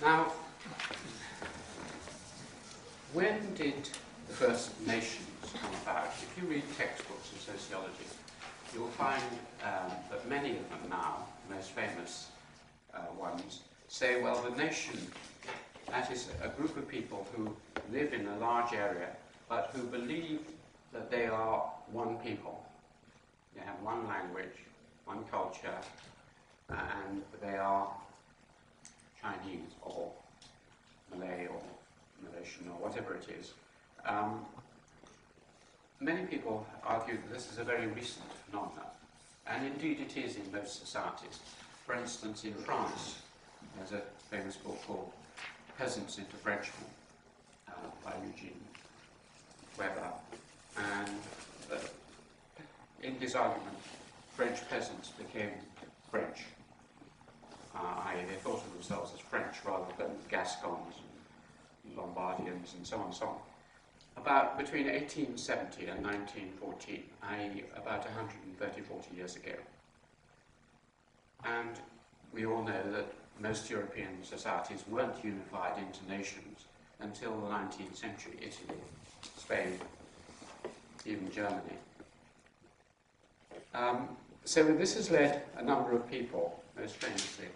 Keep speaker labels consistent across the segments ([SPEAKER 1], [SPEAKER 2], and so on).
[SPEAKER 1] Now, when did the first nations come about? If you read textbooks in sociology, you'll find that many of them now, the most famous ones, say, well, the nation, that is a group of people who live in a large area, but who believe that they are one people. They have one language, one culture, and they are Chinese or Malay or Malaysian or whatever it is. Many people argue that this is a very recent phenomenon, and indeed it is in most societies. For instance, in France, there's a famous book called Peasants into Frenchmen by Eugene Weber, and in his argument, French peasants became French, i.e. they thought of themselves as French rather than Gascons and Lombardians and so on and so on. About between 1870 and 1914, i.e. about 130-40 years ago. And we all know that most European societies weren't unified into nations until the 19th century. Italy, Spain, even Germany. So this has led a number of people, most famously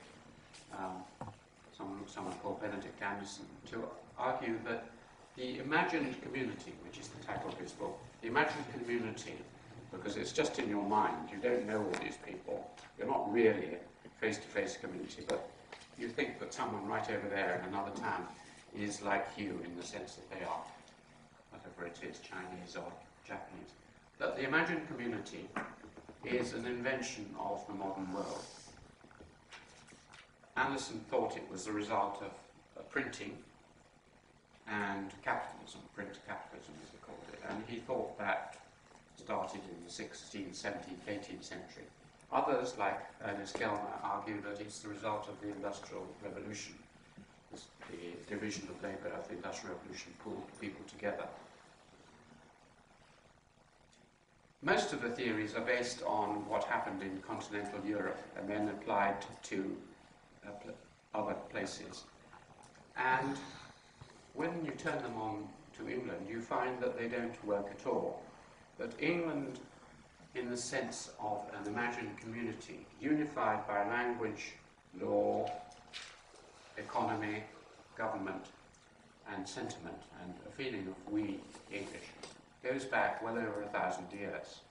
[SPEAKER 1] someone called Benedict Anderson, to argue that the imagined community, which is the title of his book, the imagined community, because it's just in your mind, you don't know all these people, you're not really a face-to-face community, but you think that someone right over there in another town is like you in the sense that they are, whatever it is, Chinese or Japanese. That the imagined community is an invention of the modern world. Anderson thought it was the result of printing and capitalism, print capitalism as they called it, and he thought that started in the 16th, 17th, 18th century. Others, like Ernest Gellner, argue that it's the result of the Industrial Revolution. The division of labour of the Industrial Revolution pulled people together. Most of the theories are based on what happened in continental Europe and then applied to other places. And when you turn them on to England, you find that they don't work at all. That England, in the sense of an imagined community, unified by language, law, economy, government, and sentiment, and a feeling of we English, goes back well over 1,000 years.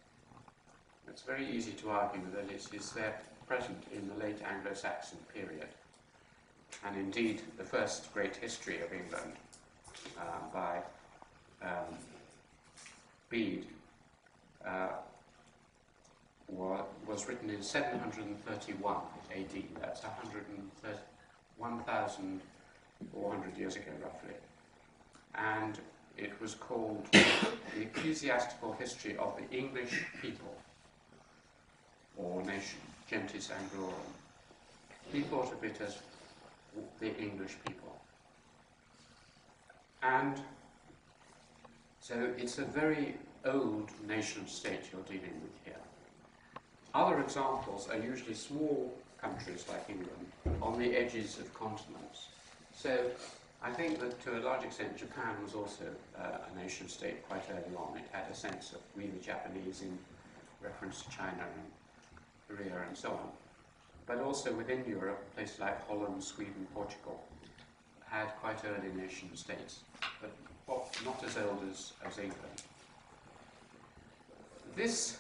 [SPEAKER 1] It's very easy to argue that it is there present in the late Anglo-Saxon period. And indeed, the first great history of England by Bede was written in 731 AD. That's 1,400 years ago, roughly. And it was called The Ecclesiastical History of the English People, or Nation, Gentis Anglorum. He thought of it as the English people. And so it's a very old nation state you're dealing with here. Other examples are usually small countries like England on the edges of continents. So I think that to a large extent Japan was also a nation state quite early on. It had a sense of we the Japanese in reference to China and Korea and so on. But also within Europe, places like Holland, Sweden, Portugal had quite early nation states, but not as old as England. This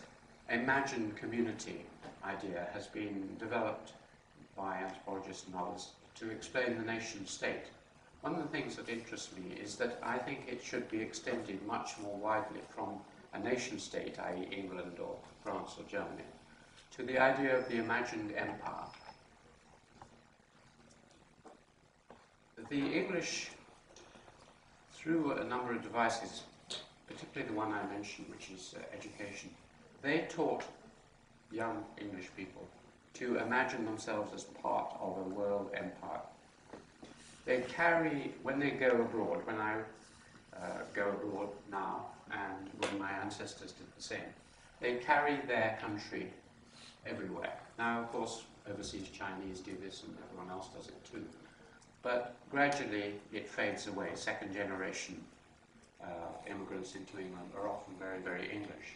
[SPEAKER 1] imagined community idea has been developed by anthropologists and others to explain the nation state. One of the things that interests me is that I think it should be extended much more widely from a nation state, i.e. England or France or Germany, to the idea of the imagined empire. The English, through a number of devices, particularly the one I mentioned, which is education, they taught young English people to imagine themselves as part of a world empire. They carry, when they go abroad, when I go abroad now, and when my ancestors did the same, they carry their country everywhere. Now, of course, overseas Chinese do this and everyone else does it too. but gradually it fades away. Second generation immigrants into England are often very, very English.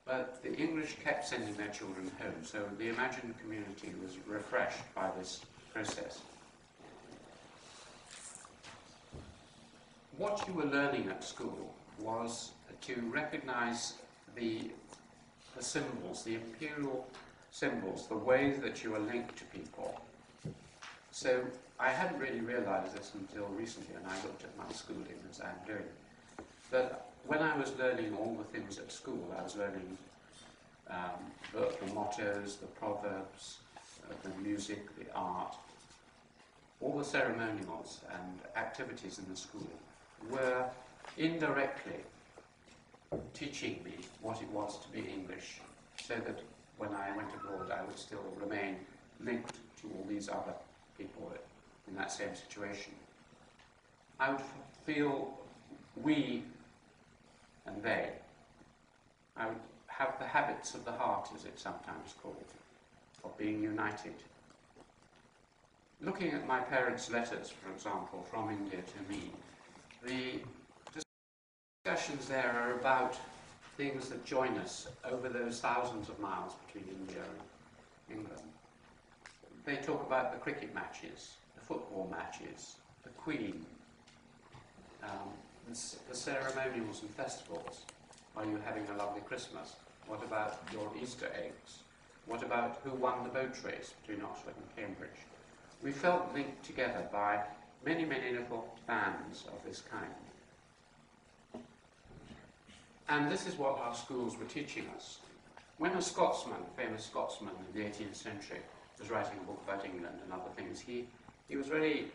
[SPEAKER 1] But the English kept sending their children home, so the imagined community was refreshed by this process. What you were learning at school was to recognize the symbols, the imperial symbols, the ways that you are linked to people. So I hadn't really realized this until recently, and I looked at my schooling as I'm doing. But when I was learning all the things at school, I was learning the mottos, the proverbs, the music, the art, all the ceremonials and activities in the school were indirectly teaching me what it was to be English, so that when I went abroad I would still remain linked to all these other people in that same situation. I would feel we and they. I would have the habits of the heart, as it's sometimes called, of being united. Looking at my parents' letters, for example, from India to me, the discussions there are about things that join us over those thousands of miles between India and England. They talk about the cricket matches, the football matches, the Queen, the ceremonials and festivals. Are you having a lovely Christmas? What about your Easter eggs? What about who won the boat race between Oxford and Cambridge? We felt linked together by many, many little bands of this kind. And this is what our schools were teaching us. When a Scotsman, a famous Scotsman in the 18th century, was writing a book about England and other things, he was very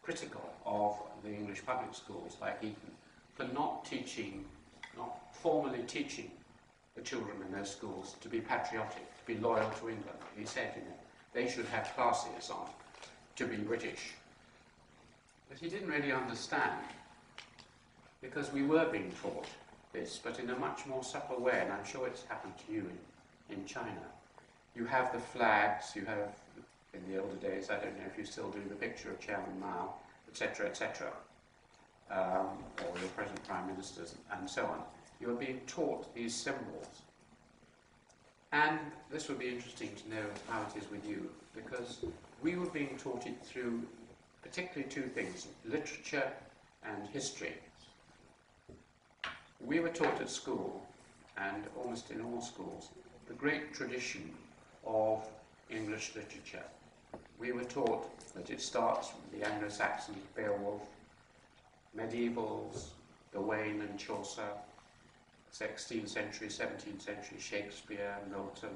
[SPEAKER 1] critical of the English public schools, like Eton, for not formally teaching the children in those schools to be patriotic, to be loyal to England. He said, they should have classes on to be British. But he didn't really understand, because we were being taught this, but in a much more subtle way, and I'm sure it's happened to you in China. You have the flags, you have, in the older days, I don't know if you still do, the picture of Chairman Mao, etc., etc., or your present Prime Ministers, and so on. You are being taught these symbols. And this would be interesting to know how it is with you, because we were being taught it through particularly two things, literature and history. We were taught at school, and almost in all schools, the great tradition of English literature. We were taught that it starts with the Anglo-Saxon Beowulf, medievals, Gawain and Chaucer, 16th century, 17th century Shakespeare, Milton,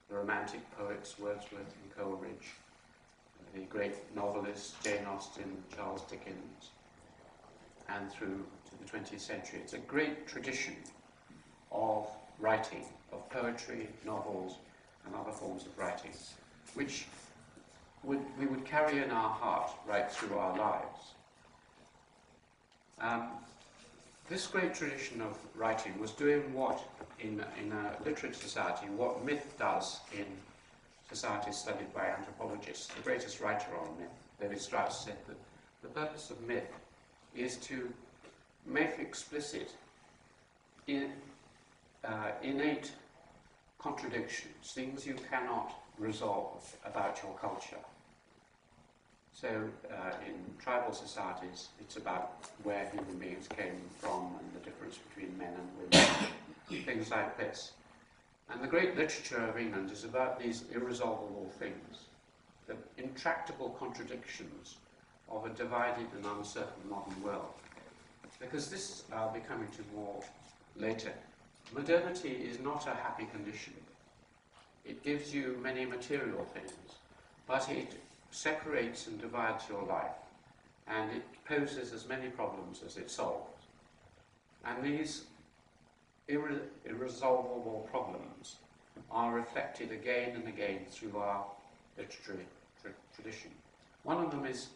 [SPEAKER 1] the Romantic poets, Wordsworth and Coleridge, the great novelists, Jane Austen, Charles Dickens, and through to the 20th century. It's a great tradition of writing, of poetry, novels, and other forms of writing, which we would carry in our heart right through our lives. This great tradition of writing was doing what, in a literate society, what myth does in societies studied by anthropologists. The greatest writer on myth, David Strauss, said that the purpose of myth is to make explicit innate contradictions, things you cannot resolve about your culture. So in tribal societies, it's about where human beings came from and the difference between men and women, things like this. And the great literature of England is about these irresolvable things, the intractable contradictions of a divided and uncertain modern world. Because this I'll be coming to more later. Modernity is not a happy condition. It gives you many material things, but it separates and divides your life, and it poses as many problems as it solves. And these irresolvable problems are reflected again and again through our literary tradition. One of them is,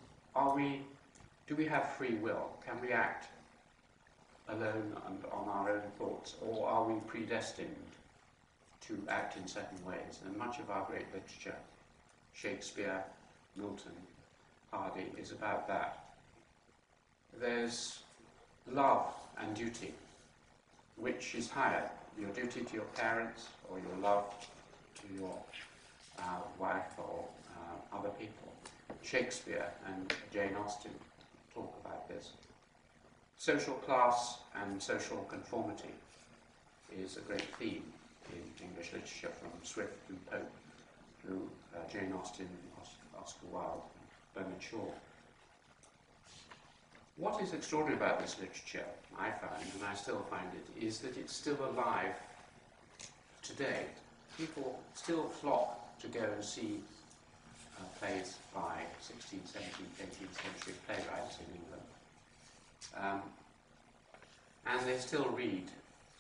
[SPEAKER 1] do we have free will? Can we act alone and on our own thoughts, or are we predestined to act in certain ways? And much of our great literature Shakespeare, Milton, Hardy, is about that. There's love and duty. Which is higher, your duty to your parents or your love to your wife or other people? Shakespeare and Jane Austen talk about this. Social class and social conformity is a great theme in English literature, from Swift and Pope through Jane Austen, Oscar Wilde, Bernard Shaw. What is extraordinary about this literature, I find, and I still find it, is that it's still alive today. People still flock to go and see plays by 16th, 17th, 18th century playwrights in England. And they still read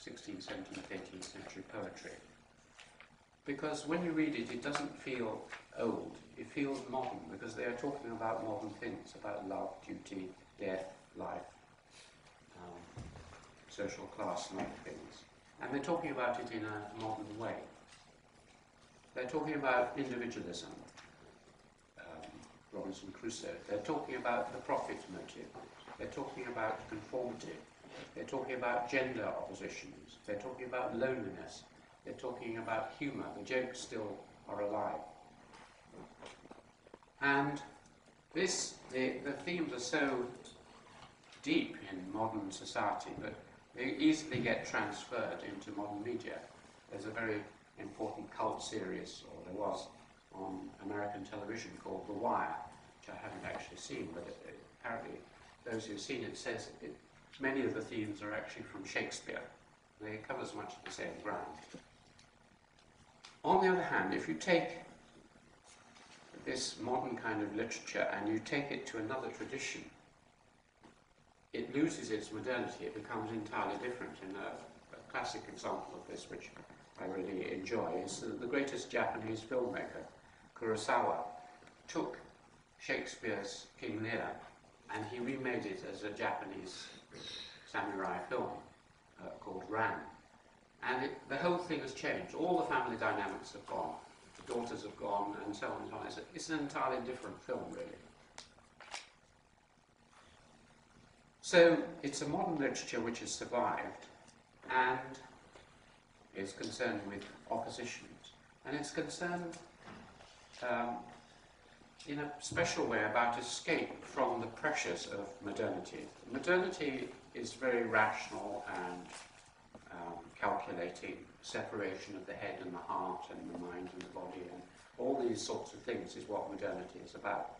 [SPEAKER 1] 16th, 17th, 18th century poetry. Because when you read it, it doesn't feel old. It feels modern, because they are talking about modern things, about love, duty, death, life, social class-like things. And they're talking about it in a modern way. They're talking about individualism, Robinson Crusoe. They're talking about the profit motive. They're talking about conformity. They're talking about gender oppositions. They're talking about loneliness. They're talking about humour. The jokes still are alive. And the themes are so deep in modern society that they easily get transferred into modern media. There's a very important cult series, or there was, on American television called The Wire, which I haven't actually seen, but apparently those who've seen it says many of the themes are actually from Shakespeare. They cover much of the same ground. On the other hand, if you take this modern kind of literature and you take it to another tradition, it loses its modernity. It becomes entirely different. And a classic example of this, which I really enjoy, is the greatest Japanese filmmaker, Kurosawa, took Shakespeare's King Lear and he remade it as a Japanese samurai film called Ran. And the whole thing has changed. All the family dynamics have gone. The daughters have gone, and so on and so on. It's an entirely different film, really. So it's a modern literature which has survived and is concerned with oppositions. And it's concerned in a special way about escape from the pressures of modernity. Modernity is very rational and calculating, separation of the head and the heart and the mind and the body, and all these sorts of things is what modernity is about.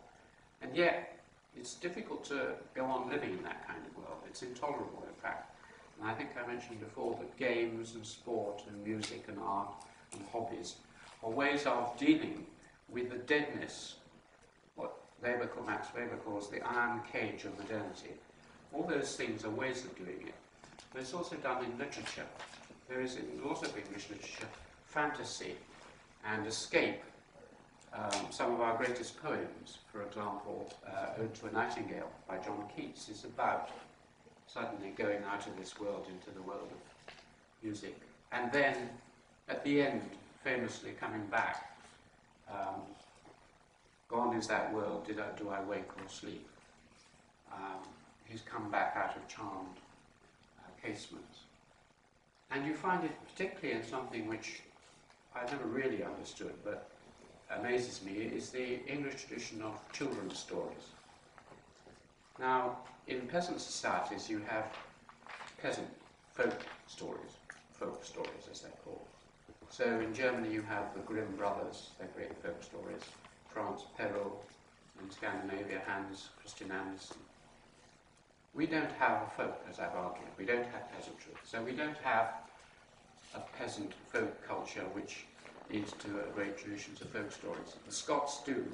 [SPEAKER 1] And yet, it's difficult to go on living in that kind of world. It's intolerable, in fact. And I think I mentioned before that games and sport and music and art and hobbies are ways of dealing with the deadness, what Max Weber calls the iron cage of modernity. All those things are ways of doing it. But it's also done in literature. There is, in a lot of English literature, fantasy and escape. Some of our greatest poems, for example, Ode to a Nightingale by John Keats, is about suddenly going out of this world into the world of music. And then, at the end, famously coming back, gone is that world, do I wake or sleep? He's come back out of charmed casements. And you find it particularly in something which I never really understood, but amazes me, is the English tradition of children's stories. Now, in peasant societies, you have peasant folk stories as they're called. So in Germany, you have the Grimm brothers, they're great folk stories. France, Perrault, in Scandinavia, Hans Christian Andersen. We don't have a folk, as I've argued. We don't have peasantry. So we don't have a peasant folk culture which leads to a great traditions of folk stories. The Scots do,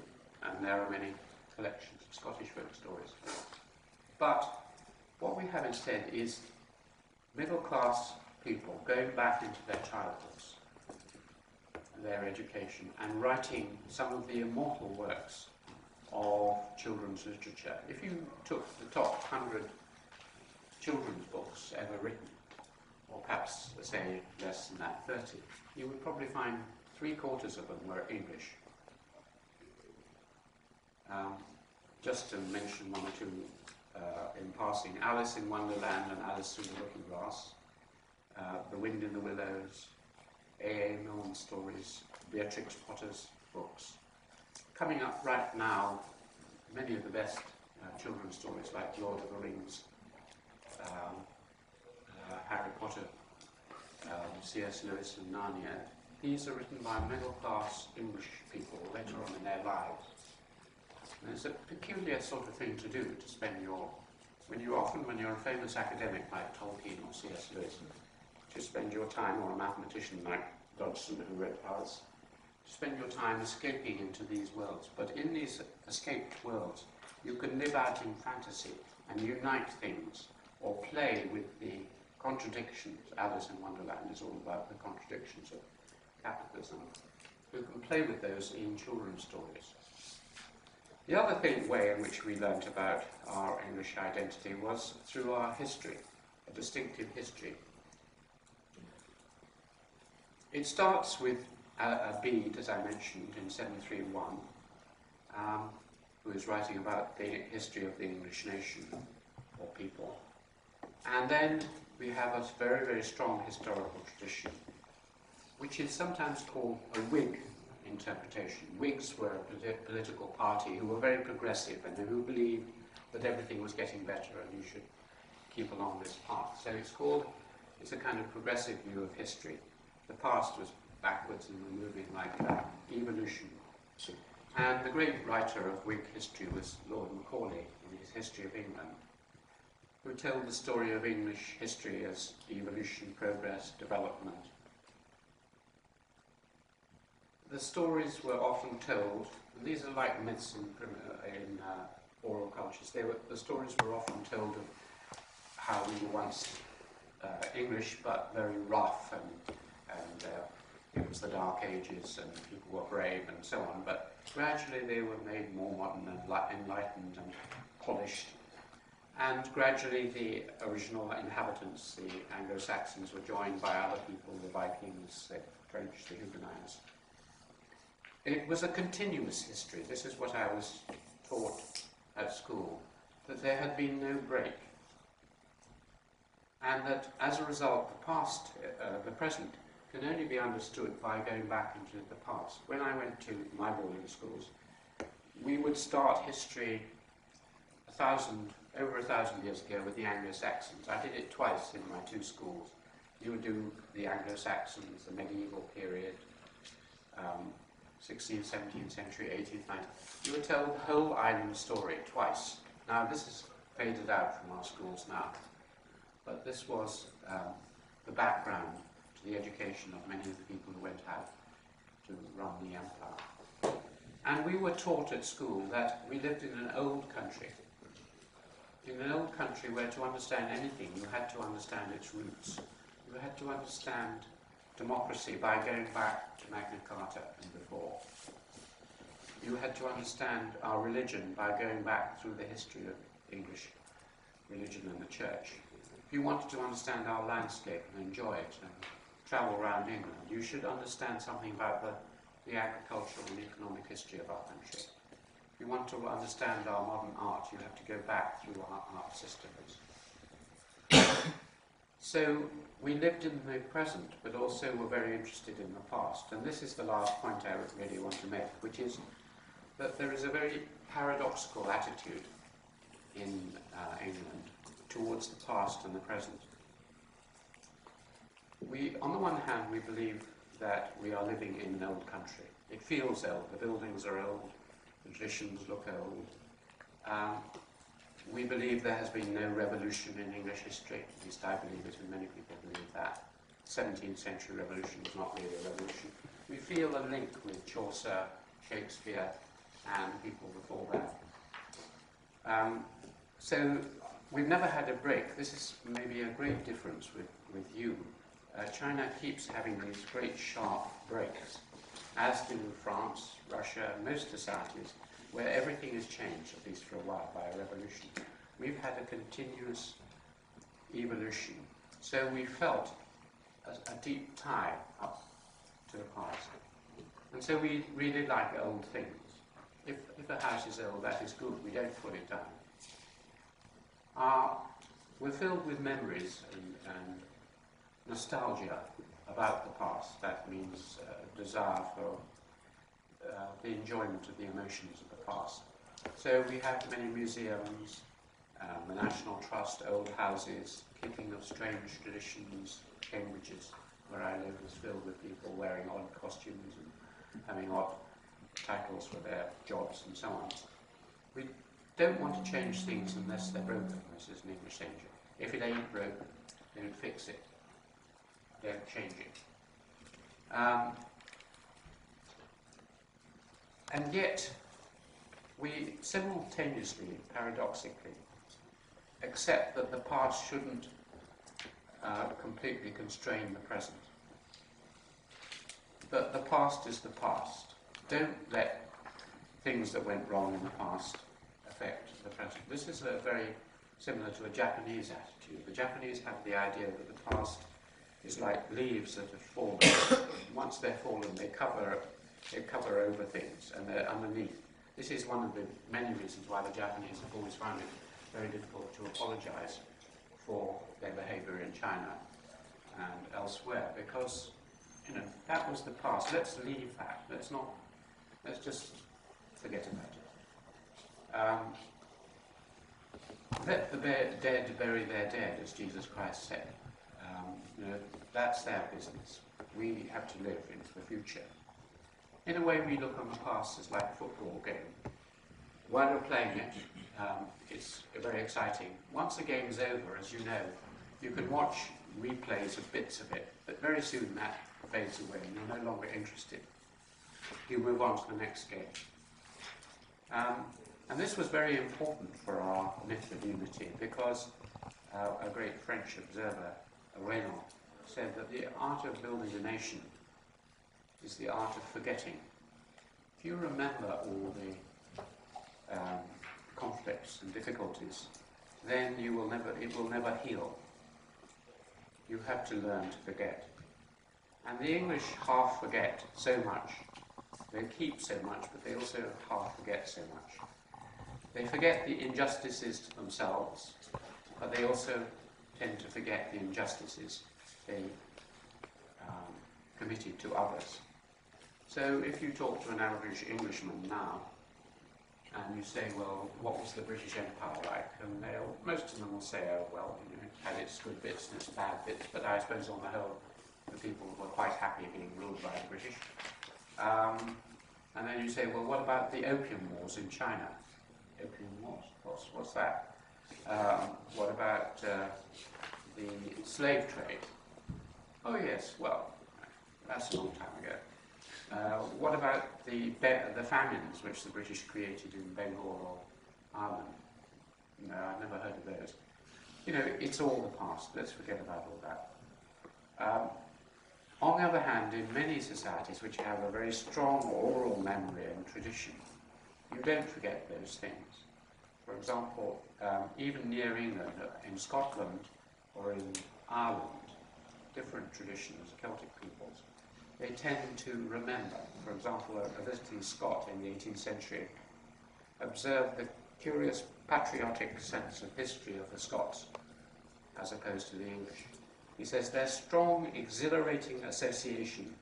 [SPEAKER 1] and there are many collections of Scottish folk stories. But what we have instead is middle-class people going back into their childhoods, their education, and writing some of the immortal works of children's literature. If you took the top 100 children's books ever written, or perhaps, say, less than that, 30, you would probably find 3/4 of them were English. Just to mention one or two in passing: Alice in Wonderland and Alice Through the Looking Glass, The Wind in the Willows, A.A. Milne stories, Beatrix Potter's books. Coming up right now, many of the best children's stories like Lord of the Rings, Harry Potter, C.S. Lewis and Narnia. These are written by middle-class English people later on in their lives. And it's a peculiar sort of thing to do, to spend when you're a famous academic like Tolkien or C.S. Lewis, to spend your time, or a mathematician like Dodgson who wrote House, to spend your time escaping into these worlds. But in these escaped worlds, you can live out in fantasy and unite things, or play with the contradictions. Alice in Wonderland is all about the contradictions of capitalism. You can play with those in children's stories. The other way in which we learnt about our English identity was through our history, a distinctive history. It starts with a Bede, as I mentioned, in 731, who is writing about the history of the English nation, or people. And then we have a very, very strong historical tradition, which is sometimes called a Whig interpretation. Whigs were a political party who were very progressive and who believed that everything was getting better and you should keep along this path. So it's a kind of progressive view of history. The past was backwards and we're moving like evolution. And the great writer of Whig history was Lord Macaulay in his History of England, who told the story of English history as evolution, progress, development. The stories were often told, and these are like myths in oral cultures. The stories were often told of how we were once English, but very rough, and it was the Dark Ages, and people were brave, and so on. But gradually they were made more modern and enlightened and polished. And gradually the original inhabitants, the Anglo-Saxons, were joined by other people, the Vikings, the French, the Huguenots. It was a continuous history. This is what I was taught at school, that there had been no break. And that as a result, the present, can only be understood by going back into the past. When I went to my boarding schools, we would start history over 1,000 years ago with the Anglo-Saxons. I did it twice in my two schools. You would do the Anglo-Saxons, the medieval period, 16th, 17th century, 18th, 19th. You would tell the whole island story twice. Now this is faded out from our schools now, but this was the background to the education of many of the people who went out to run the empire. And we were taught at school that we lived in an old country. In an old country where to understand anything you had to understand its roots. You had to understand democracy by going back to Magna Carta and before. You had to understand our religion by going back through the history of English religion and the church. If you wanted to understand our landscape and enjoy it and travel around England, you should understand something about the agricultural and economic history of our country. If you want to understand our modern art, you have to go back through our art systems. So we lived in the present, but also were very interested in the past. And this is the last point I really want to make, which is that there is a very paradoxical attitude in England towards the past and the present. On the one hand, we believe that we are living in an old country. It feels old. The buildings are old. The traditions look old. We believe there has been no revolution in English history. At least I believe it, and many people believe that. 17th century revolution was not really a revolution. We feel a link with Chaucer, Shakespeare, and people before that. So we've never had a break. This is maybe a great difference with you. China keeps having these great sharp breaks, as do France, Russia, most societies, where everything has changed, at least for a while, by a revolution. We've had a continuous evolution. So we felt a deep tie up to the past. And so we really like old things. If a house is old, that is good. We don't pull it down. We're filled with memories and nostalgia about the past. That means desire for the enjoyment of the emotions of the past. So we have many museums, the National Trust, old houses, keeping of strange traditions. Cambridge's, where I live, is filled with people wearing odd costumes and having odd titles for their jobs and so on. We don't want to change things unless they're broken, this is an English saying. If it ain't broken, don't fix it. Don't change it. And yet, we simultaneously, paradoxically, accept that the past shouldn't completely constrain the present. But the past is the past. Don't let things that went wrong in the past affect the present. This is very similar to a Japanese attitude. The Japanese have the idea that the past is like leaves that have fallen. Once they're fallen, they cover over things, and they're underneath. This is one of the many reasons why the Japanese have always found it very difficult to apologize for their behavior in China and elsewhere, because that was the past. Let's leave that. Let's just forget about it. Let the dead bury their dead, as Jesus Christ said. That's their business. We have to live into the future. In a way, we look on the past as like a football game. While you're playing it, it's very exciting. Once the game is over, as you know, you can watch replays of bits of it, but very soon that fades away and you're no longer interested. You move on to the next game. And this was very important for our myth of unity, because a great French observer, Renan, said that the art of building a nation is the art of forgetting. If you remember all the conflicts and difficulties, then it will never heal. You have to learn to forget. And the English half forget so much. They keep so much, but they also half forget so much. They forget the injustices to themselves, but they also tend to forget the injustices they committed to others. So if you talk to an average Englishman now, and you say, well, what was the British Empire like? And most of them will say, oh, well, it had its good bits and its bad bits, but I suppose on the whole, the people were quite happy being ruled by the British. And then you say, well, what about the Opium Wars in China? Opium Wars? What's that? What about the slave trade? Oh, yes, well, that's a long time ago. What about the famines which the British created in Bengal or Ireland? No, I've never heard of those. It's all the past. Let's forget about all that. On the other hand, in many societies which have a very strong oral memory and tradition, you don't forget those things. For example, even near England, in Scotland or in Ireland, different traditions, Celtic peoples, they tend to remember. For example, a visiting Scot in the 18th century observed the curious patriotic sense of history of the Scots as opposed to the English. He says their strong, exhilarating association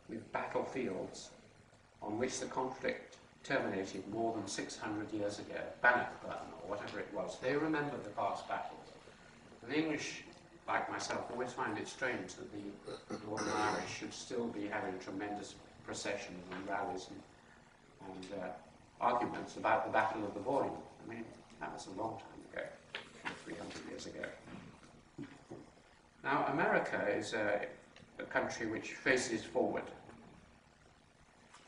[SPEAKER 1] with battlefields on which the conflict terminated more than 600 years ago, Bannockburn or whatever it was, they remember the past battles. And the English, like myself, always find it strange that the Northern Irish should still be having tremendous processions and rallies and arguments about the Battle of the Boyne. I mean, that was a long time ago, 300 years ago. Now, America is a country which faces forward.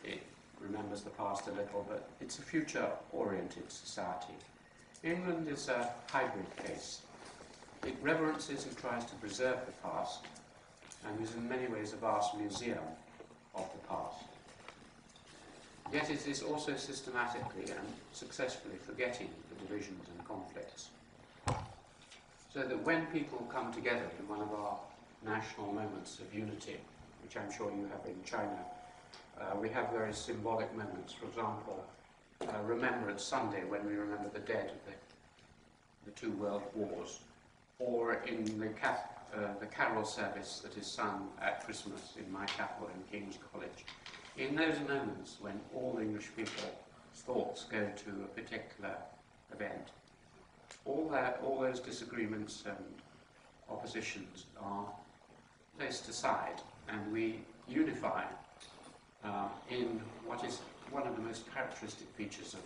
[SPEAKER 1] It remembers the past a little, but it's a future-oriented society. England is a hybrid case. It reverences and tries to preserve the past, and is in many ways a vast museum of the past. Yet it is also systematically and successfully forgetting the divisions and conflicts. So that when people come together in one of our national moments of unity, which I'm sure you have in China, we have very symbolic moments. For example, Remembrance Sunday, when we remember the dead of the two world wars, or in the carol service that is sung at Christmas in my chapel in King's College. In those moments when all English people's thoughts go to a particular event, all those disagreements and oppositions are placed aside, and we unify in what is one of the most characteristic features of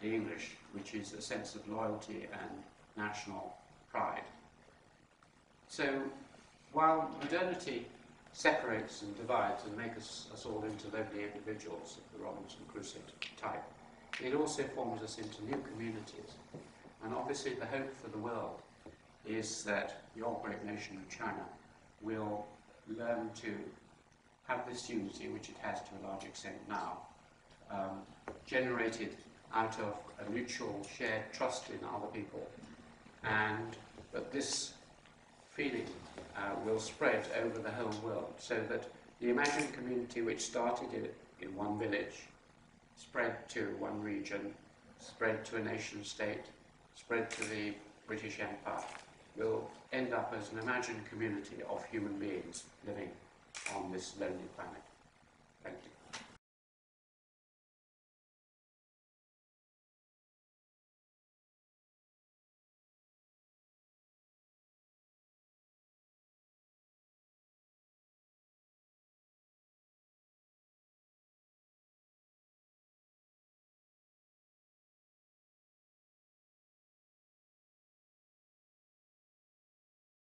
[SPEAKER 1] the English, which is a sense of loyalty and national pride. So, while modernity separates and divides and makes us all into lonely individuals of the Robinson Crusoe type, it also forms us into new communities. And obviously the hope for the world is that your great nation of China will learn to have this unity, which it has to a large extent now, generated out of a mutual shared trust in other people, and that this feeling will spread over the whole world, so that the imagined community which started in one village, spread to one region, spread to a nation state, spread to the British Empire, will end up as an imagined community of human beings living on this lonely planet.